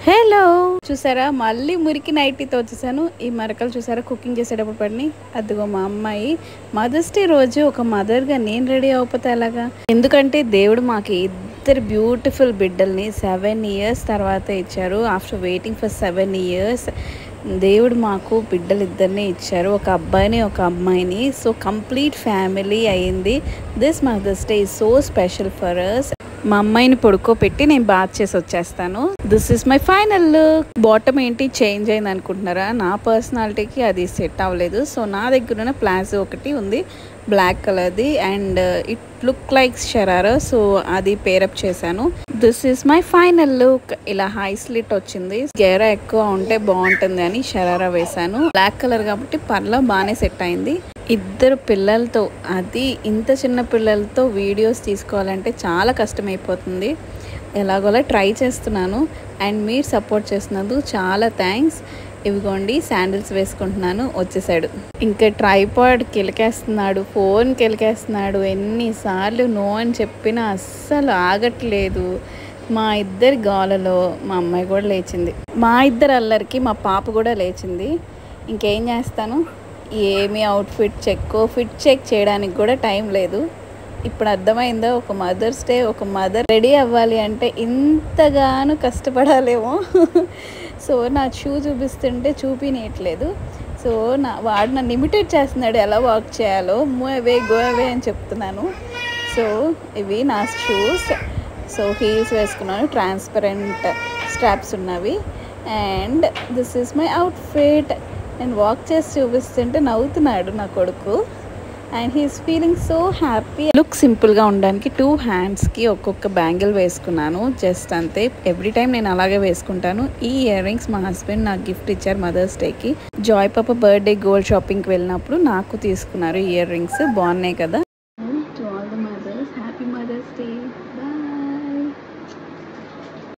Hello చూసారా మళ్ళీ మురికి నైటీతో వచ్చేసాను. ఈ మరకలు చూసారా కుకింగ్ చేసేటప్పుడు పడినాయి. అదిగో మా అమ్మాయి మదర్స్ డే రోజు ఒక మదర్గా నేను రెడీ అయిపోతే ఎలాగా, ఎందుకంటే దేవుడు మాకు ఇద్దరు బ్యూటిఫుల్ బిడ్డల్ని 7 years తర్వాత ఇచ్చారు. ఆఫ్టర్ వెయిటింగ్ ఫర్ 7 years దేవుడు మాకు బిడ్డలు ఇద్దరిని ఇచ్చారు, ఒక అబ్బాయిని ఒక అమ్మాయిని. సో కంప్లీట్ ఫ్యామిలీ అయింది. This mother's day is so special for us. మా అమ్మాయిని పడుకోబెట్టి నేను బాత్ చేసి వచ్చేస్తాను. This is my final look. Bottom ఏంటి చేంజ్ అయింది అనుకుంటున్నారా? నా పర్సనాలిటీకి అది సెట్ అవ్వలేదు. సో నా దగ్గర ఉన్న ప్లాజో ఒకటి ఉంది బ్లాక్ కలర్ది, and it look like sharara, so అది పేరప్ చేశాను. This is my final look. ఇలా హై స్లిట్ వచ్చింది, గేరా ఎక్కువ ఉంటే బాగుంటుంది అని షరారా వేశాను. బ్లాక్ కలర్ కాబట్టి పర్లో బాగానే సెట్ అయింది. ఇద్దరు పిల్లలతో, అది ఇంత చిన్న పిల్లలతో వీడియోస్ తీసుకోవాలంటే చాలా కష్టమైపోతుంది. ఎలాగోలా ట్రై చేస్తున్నాను, అండ్ మీరు సపోర్ట్ చేస్తున్నందుకు చాలా థ్యాంక్స్. ఇవిగోండి శాండిల్స్ వేసుకుంటున్నాను. వచ్చేసాడు. ఇంకా ట్రైపాడ్ కిలికేస్తున్నాడు, ఫోన్ కిలికేస్తున్నాడు. ఎన్నిసార్లు నో అని చెప్పినా అస్సలు ఆగట్లేదు. మా ఇద్దరి గోలలో మా అమ్మాయి కూడా లేచింది. మా ఇద్దరు అల్లరికి మా పాప కూడా లేచింది. ఇంకేం చేస్తాను, ఏమి అవుట్ఫిట్ ఫిట్ చెక్ చేయడానికి కూడా టైం లేదు. ఇప్పుడు అర్థమైందా, ఒక మదర్స్ డే, ఒక మదర్ రెడీ అవ్వాలి అంటే ఇంతగానో కష్టపడాలేమో. సో నా షూ చూపిస్తుంటే చూపినట్లేదు. సో వాడు నన్ను ఇమిటేట్ చేస్తున్నాడు ఎలా వాక్ చేయాలో. గో అవే అని చెప్తున్నాను. సో ఇవి నా షూస్. సో హీల్స్ వేసుకున్నాను, ట్రాన్స్పరెంట్ స్ట్రాప్స్ ఉన్నవి. And this is my outfit. నేను వాక్ చేసి చూపిస్తుంటే నవ్వుతున్నాడు నా కొడుకు, and he's feeling so happy. Look సింపుల్గా ఉండడానికి 2 హ్యాండ్స్కి ఒక్కొక్క బ్యాంగిల్ వేసుకున్నాను, జస్ట్ అంతే. ఎవ్రీ టైం నేను అలాగే వేసుకుంటాను. ఈ ఇయర్ రింగ్స్ మా హస్బెండ్ నాకు గిఫ్ట్ ఇచ్చారు మదర్స్ డేకి. జాయ్ పాప బర్త్డే గోల్డ్ షాపింగ్కి వెళ్ళినప్పుడు నాకు తీసుకున్నారు ఇయర్ రింగ్స్. బాగున్నాయి కదా. To all the mothers, happy mother's day. Bye.